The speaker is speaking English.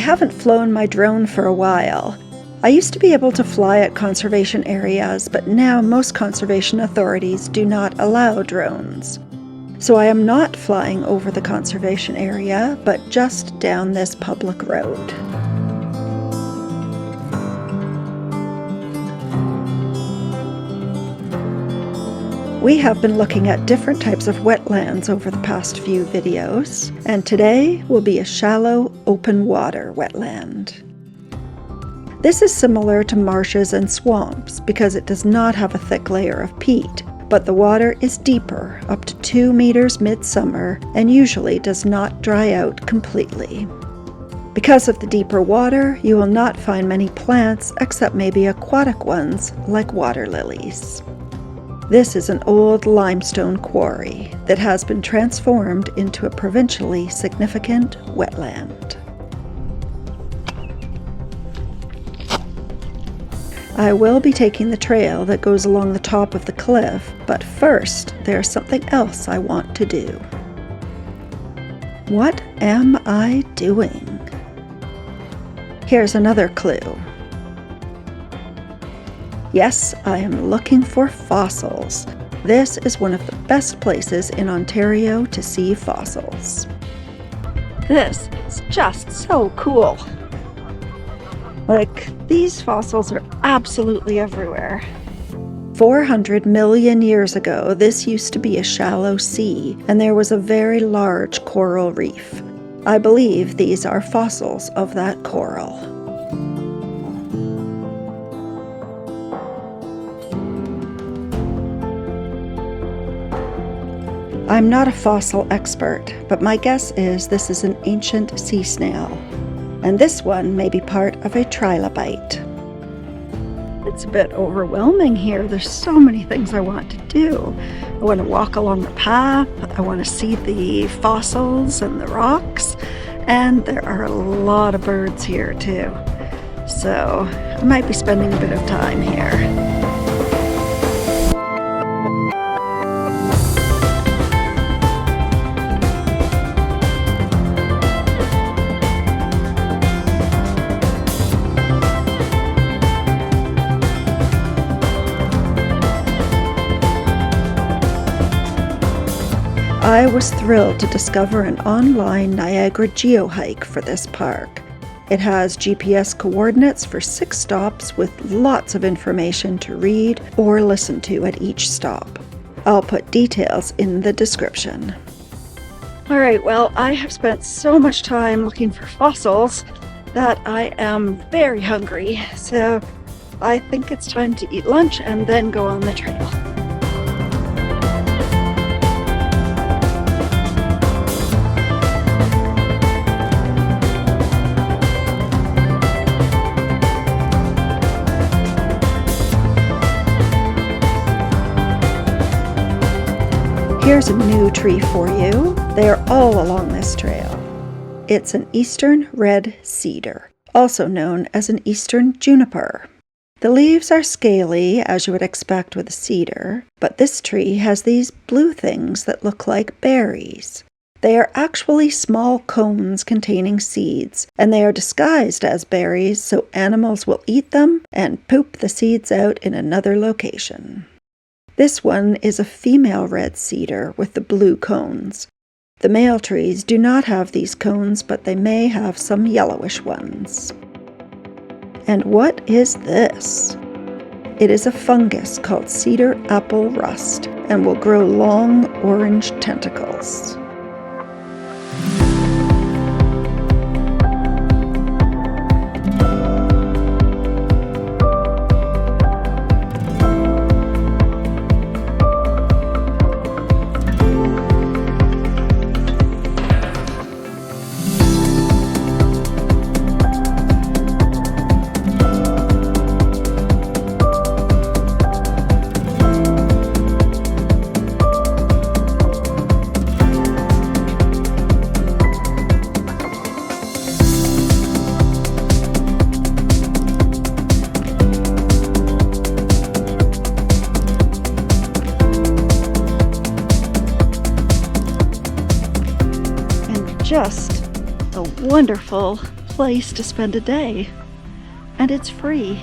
haven't flown my drone for a while. I used to be able to fly at conservation areas, but now most conservation authorities do not allow drones. So I am not flying over the conservation area, but just down this public road. We have been looking at different types of wetlands over the past few videos, and today will be a shallow, open water wetland. This is similar to marshes and swamps because it does not have a thick layer of peat, but the water is deeper, up to 2 meters midsummer, and usually does not dry out completely. Because of the deeper water, you will not find many plants except maybe aquatic ones like water lilies. This is an old limestone quarry that has been transformed into a provincially significant wetland. I will be taking the trail that goes along the top of the cliff, but first there's something else I want to do. What am I doing? Here's another clue. Yes, I am looking for fossils. This is one of the best places in Ontario to see fossils. This is just so cool. Like, these fossils are absolutely everywhere. 400 million years ago, this used to be a shallow sea, and there was a very large coral reef. I believe these are fossils of that coral. I'm not a fossil expert, but my guess is this is an ancient sea snail, and this one may be part of a trilobite. It's a bit overwhelming here. There's so many things I want to do. I want to walk along the path, I want to see the fossils and the rocks, and there are a lot of birds here too. So I might be spending a bit of time here. I was thrilled to discover an online Niagara geohike for this park. It has GPS coordinates for 6 stops with lots of information to read or listen to at each stop. I'll put details in the description. Alright, well, I have spent so much time looking for fossils that I am very hungry, so I think it's time to eat lunch and then go on the trail. Here's a new tree for you. They are all along this trail. It's an eastern red cedar, also known as an eastern juniper. The leaves are scaly, as you would expect with a cedar, but this tree has these blue things that look like berries. They are actually small cones containing seeds, and they are disguised as berries so animals will eat them and poop the seeds out in another location. This one is a female red cedar with the blue cones. The male trees do not have these cones, but they may have some yellowish ones. And what is this? It is a fungus called cedar apple rust and will grow long orange tentacles. Just a wonderful place to spend a day, and it's free.